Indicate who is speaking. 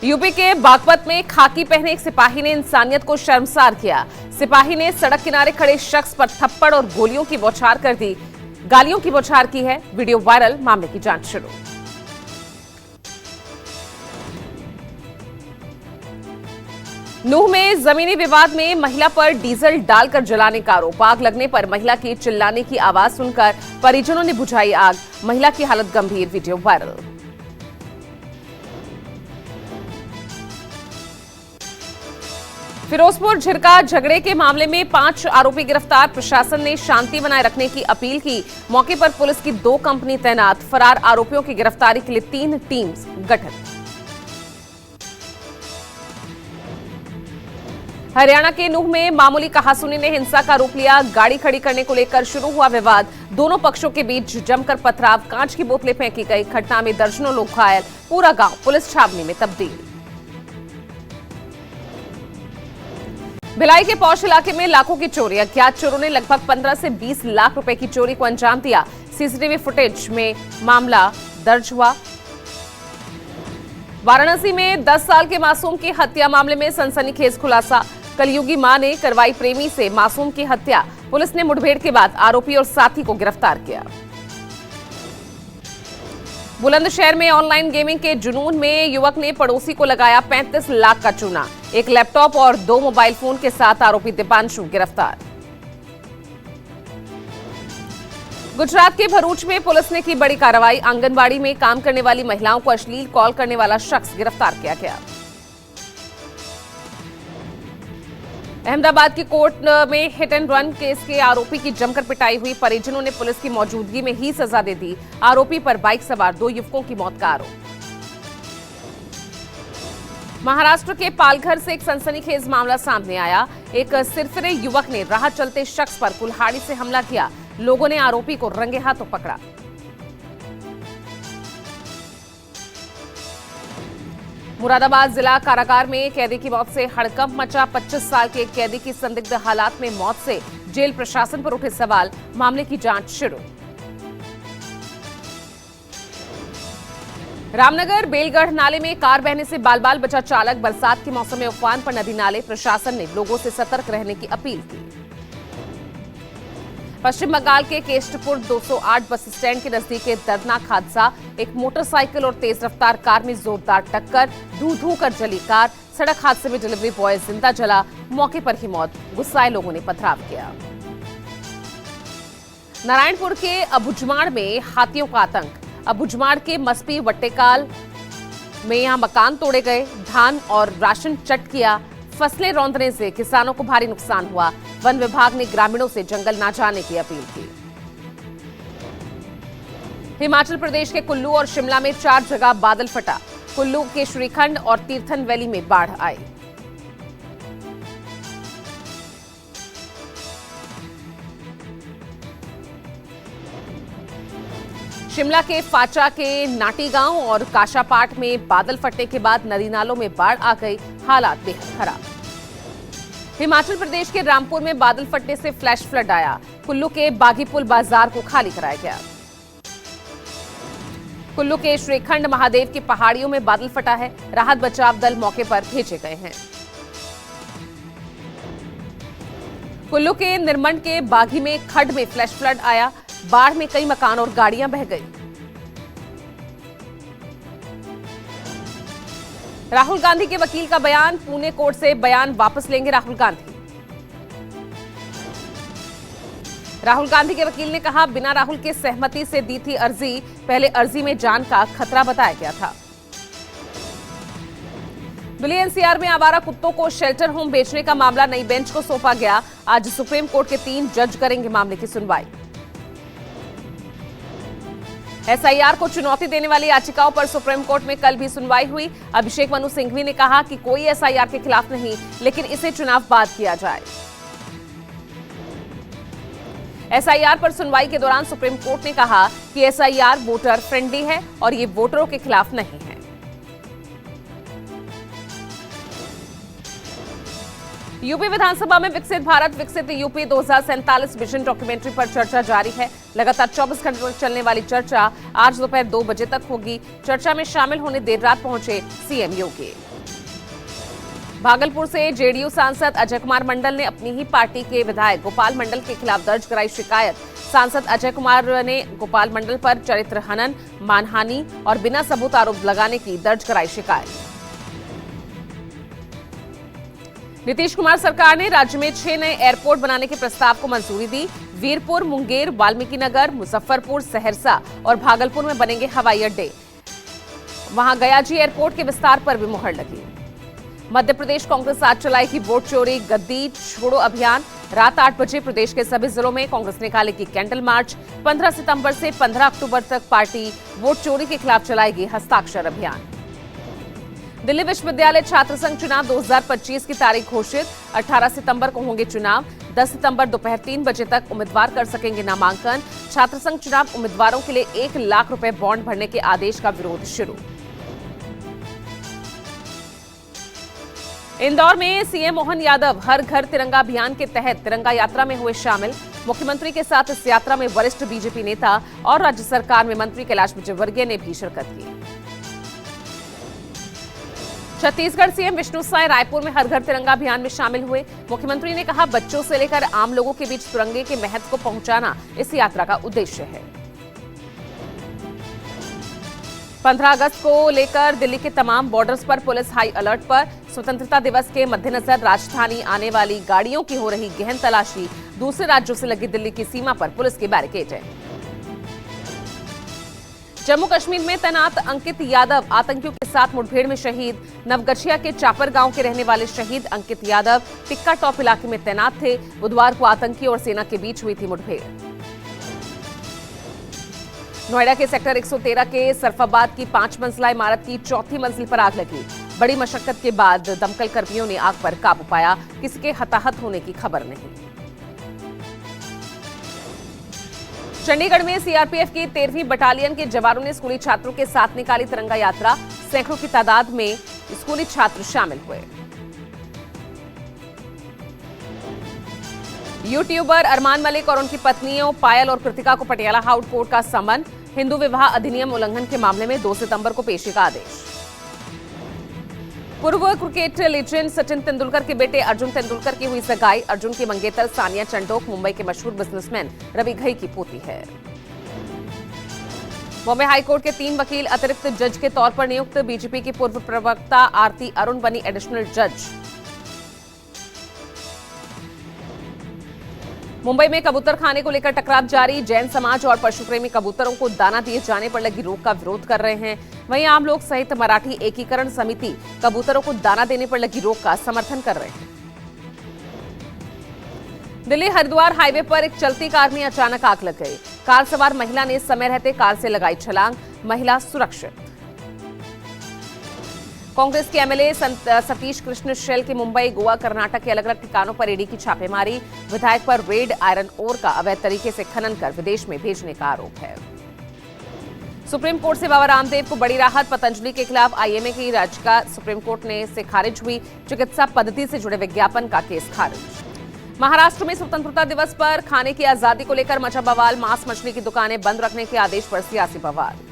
Speaker 1: UP के बागपत में खाकी पहने एक सिपाही ने इंसानियत को शर्मसार किया। सिपाही ने सड़क किनारे खड़े शख्स पर थप्पड़ और गोलियों की बौछार कर दी। गालियों की बौछार की है। वीडियो वायरल, मामले की जांच शुरू। नूह में जमीनी विवाद में महिला पर डीजल डालकर जलाने का आरोप। आग लगने पर महिला की चिल्लाने की आवाज सुनकर परिजनों ने बुझाई आग। महिला की हालत गंभीर, वीडियो वायरल। फिरोजपुर झिरका झगड़े के मामले में 5 आरोपी गिरफ्तार। प्रशासन ने शांति बनाए रखने की अपील की। मौके पर पुलिस की 2 कंपनी तैनात। फरार आरोपियों की गिरफ्तारी के लिए 3 टीम्स गठित। हरियाणा के नूह में मामूली कहासुनी ने हिंसा का रूप लिया। गाड़ी खड़ी करने को लेकर शुरू हुआ विवाद। दोनों पक्षों के बीच जमकर पथराव, कांच की बोतलें फेंकी गई। घटना में दर्जनों लोग घायल। पूरा गांव पुलिस छावनी में तब्दील। भिलाई के पौष इलाके में लाखों की चोरी। अज्ञात चोरों ने लगभग 15 से 20 लाख रुपए की चोरी को अंजाम दिया। सीसीटीवी फुटेज में मामला दर्ज हुआ। वाराणसी में 10 साल के मासूम की हत्या मामले में सनसनीखेज खुलासा। कलयुगी मां ने करवाई प्रेमी से मासूम की हत्या। पुलिस ने मुठभेड़ के बाद आरोपी और साथी को गिरफ्तार किया। बुलंदशहर में ऑनलाइन गेमिंग के जुनून में युवक ने पड़ोसी को लगाया 35 लाख का चूना। एक लैपटॉप और 2 मोबाइल फोन के साथ आरोपी दीपांशु गिरफ्तार। गुजरात के भरूच में पुलिस ने की बड़ी कार्रवाई। आंगनबाड़ी में काम करने वाली महिलाओं को अश्लील कॉल करने वाला शख्स गिरफ्तार किया गया। अहमदाबाद की कोर्ट में हिट एंड रन केस के आरोपी की जमकर पिटाई हुई। परिजनों ने पुलिस की मौजूदगी में ही सजा दे दी। आरोपी पर बाइक सवार 2 युवकों की मौत का आरोप। महाराष्ट्र के पालघर से एक सनसनीखेज मामला सामने आया। एक सिरफिरे युवक ने राह चलते शख्स पर कुल्हाड़ी से हमला किया। लोगों ने आरोपी को रंगे हाथों पकड़ा। मुरादाबाद जिला कारागार में कैदी की मौत से हड़कंप मचा। 25 साल के एक कैदी की संदिग्ध हालात में मौत से जेल प्रशासन पर उठे सवाल। मामले की जांच शुरू। रामनगर बेलगढ़ नाले में कार बहने से बाल बाल बचा चालक। बरसात के मौसम में उफान पर नदी नाले। प्रशासन ने लोगों से सतर्क रहने की अपील की। पश्चिम बंगाल के केष्टपुर 208 बस स्टैंड के नजदीक एक दर्दनाक हादसा। एक मोटरसाइकिल और तेज रफ्तार कार में जोरदार टक्कर। धू धू कर जली कार। सड़क हादसे में डिलीवरी बॉय जिंदा जला। मौके पर ही मौत। गुस्साए लोगों ने पथराव किया। नारायणपुर के अबुझमाड़ में हाथियों का आतंक। अबुझमाड़ के मस्पी वट्टेकाल में यहां मकान तोड़े गए। धान और राशन चट किया। फसलें रौंदने से किसानों को भारी नुकसान हुआ। वन विभाग ने ग्रामीणों से जंगल न जाने की अपील की। हिमाचल प्रदेश के कुल्लू और शिमला में 4 जगह बादल फटा। कुल्लू के श्रीखंड और तीर्थन वैली में बाढ़ आई। शिमला के फाचा के नाटी गांव और काशापाट में बादल फटने के बाद नदी नालों में बाढ़ आ गई। हालात बेहद खराब। हिमाचल प्रदेश के रामपुर में बादल फटने से फ्लैश फ्लड आया। कुल्लू के बागीपुल बाजार को खाली कराया गया। कुल्लू के श्रीखंड महादेव की पहाड़ियों में बादल फटा है। राहत बचाव दल मौके पर भेजे गए हैं। कुल्लू के निरमंड के बागी में खड्ड में फ्लैश फ्लड आया। बाढ़ में कई मकान और गाड़ियां बह गई। राहुल गांधी के वकील का बयान। पुणे कोर्ट से बयान वापस लेंगे राहुल गांधी। राहुल गांधी के वकील ने कहा, बिना राहुल के सहमति से दी थी अर्जी। पहले अर्जी में जान का खतरा बताया गया था। दिल्ली एनसीआर में आवारा कुत्तों को शेल्टर होम बेचने का मामला नई बेंच को सौंपा गया। आज सुप्रीम कोर्ट के 3 जज करेंगे मामले की सुनवाई। एसआईआर को चुनौती देने वाली याचिकाओं पर सुप्रीम कोर्ट में कल भी सुनवाई हुई। अभिषेक मनु सिंघवी ने कहा कि कोई एसआईआर के खिलाफ नहीं, लेकिन इसे चुनाव बाद किया जाए। एसआईआर पर सुनवाई के दौरान सुप्रीम कोर्ट ने कहा कि एसआईआर वोटर फ्रेंडली है और ये वोटरों के खिलाफ नहीं है। यूपी विधानसभा में विकसित भारत विकसित यूपी 2047 विजन डॉक्यूमेंट्री पर चर्चा जारी है। लगातार 24 घंटे तक चलने वाली चर्चा आज दोपहर 2 बजे तक होगी। चर्चा में शामिल होने देर रात पहुंचे सीएम योगी। भागलपुर से जेडीयू सांसद अजय कुमार मंडल ने अपनी ही पार्टी के विधायक गोपाल मंडल के खिलाफ दर्ज कराई शिकायत। सांसद अजय कुमार ने गोपाल मंडल पर चरित्र हनन, मानहानि और बिना सबूत आरोप लगाने की दर्ज कराई शिकायत। नीतीश कुमार सरकार ने राज्य में 6 नए एयरपोर्ट बनाने के प्रस्ताव को मंजूरी दी। वीरपुर, मुंगेर, वाल्मीकिनगर, मुजफ्फरपुर, सहरसा और भागलपुर में बनेंगे हवाई अड्डे। वहां गयाजी एयरपोर्ट के विस्तार पर भी मुहर लगी। मध्य प्रदेश कांग्रेस आज चलाएगी वोट चोरी गद्दी छोड़ो अभियान। रात 8 बजे प्रदेश के सभी जिलों में कांग्रेस निकालेगी कैंडल मार्च। 15 सितंबर से 15 अक्टूबर तक पार्टी वोट चोरी के खिलाफ चलाएगी हस्ताक्षर अभियान। दिल्ली विश्वविद्यालय छात्र संघ चुनाव 2025 की तारीख घोषित। 18 सितंबर को होंगे चुनाव। 10 सितंबर दोपहर 3 बजे तक उम्मीदवार कर सकेंगे नामांकन। छात्र संघ चुनाव उम्मीदवारों के लिए 1 लाख रुपए बॉन्ड भरने के आदेश का विरोध शुरू। इंदौर में सीएम मोहन यादव हर घर तिरंगा अभियान के तहत तिरंगा यात्रा में हुए शामिल। मुख्यमंत्री के साथ इस यात्रा में वरिष्ठ बीजेपी नेता और राज्य सरकार में मंत्री कैलाश विजयवर्गीय ने भी शिरकत की। छत्तीसगढ़ सीएम विष्णु साय रायपुर में हर घर तिरंगा अभियान में शामिल हुए। मुख्यमंत्री ने कहा, बच्चों से लेकर आम लोगों के बीच तिरंगे के महत्व को पहुंचाना इस यात्रा का उद्देश्य है। 15 अगस्त को लेकर दिल्ली के तमाम बॉर्डर्स पर पुलिस हाई अलर्ट पर। स्वतंत्रता दिवस के मद्देनजर राजधानी आने वाली गाड़ियों की हो रही गहन तलाशी। दूसरे राज्यों से लगी दिल्ली की सीमा पर पुलिस के बैरिकेड है। जम्मू कश्मीर में तैनात अंकित यादव आतंकियों के साथ मुठभेड़ में शहीद। नवगछिया के चापर गांव के रहने वाले शहीद अंकित यादव टिक्का टॉप इलाके में तैनात थे। बुधवार को आतंकी और सेना के बीच हुई थी मुठभेड़। नोएडा के सेक्टर 113 के सरफाबाद की 5 मंजिला इमारत की 4थी मंजिल पर आग लगी। बड़ी मशक्कत के बाद दमकल कर्मियों ने आग पर काबू पाया। किसी के हताहत होने की खबर नहीं। चंडीगढ़ में सीआरपीएफ की 13वीं बटालियन के जवानों ने स्कूली छात्रों के साथ निकाली तिरंगा यात्रा। सैकड़ों की तादाद में स्कूली छात्र शामिल हुए। यूट्यूबर अरमान मलिक और उनकी पत्नियों पायल और कृतिका को पटियाला हाउस कोर्ट का समन। हिंदू विवाह अधिनियम उल्लंघन के मामले में 2 सितंबर को पेशी का आदेश। पूर्व क्रिकेट लेजेंड सचिन तेंदुलकर के बेटे अर्जुन तेंदुलकर की हुई सगाई। अर्जुन की मंगेतर सानिया चंडोक मुंबई के मशहूर बिजनेसमैन रवि घई की पोती है। बॉम्बे हाईकोर्ट के 3 वकील अतिरिक्त जज के तौर पर नियुक्त। बीजेपी की पूर्व प्रवक्ता आरती अरुण बनी एडिशनल जज। मुंबई में कबूतर खाने को लेकर टकराव जारी। जैन समाज और पशुप्रेमी कबूतरों को दाना दिए जाने पर लगी रोक का विरोध कर रहे हैं। वहीं आम लोग सहित मराठी एकीकरण समिति कबूतरों को दाना देने पर लगी रोक का समर्थन कर रहे हैं। दिल्ली हरिद्वार हाईवे पर एक चलती कार में अचानक आग लग गई। कार सवार महिला ने समय रहते कार से लगाई छलांग। महिला सुरक्षित। कांग्रेस के एमएलए सतीश कृष्ण शैल के मुंबई, गोवा, कर्नाटक के अलग अलग ठिकानों पर ईडी की छापेमारी। विधायक पर रेड आयरन ओर का अवैध तरीके से खनन कर विदेश में भेजने का आरोप है। सुप्रीम कोर्ट से बाबा रामदेव को बड़ी राहत। पतंजलि के खिलाफ आईएमए की याचिका सुप्रीम कोर्ट ने से खारिज हुई। चिकित्सा पद्धति से जुड़े विज्ञापन का केस खारिज। महाराष्ट्र में स्वतंत्रता दिवस पर खाने की आजादी को लेकर मचा बवाल। मांस मछली की दुकानें बंद रखने के आदेश पर सियासी बवाल।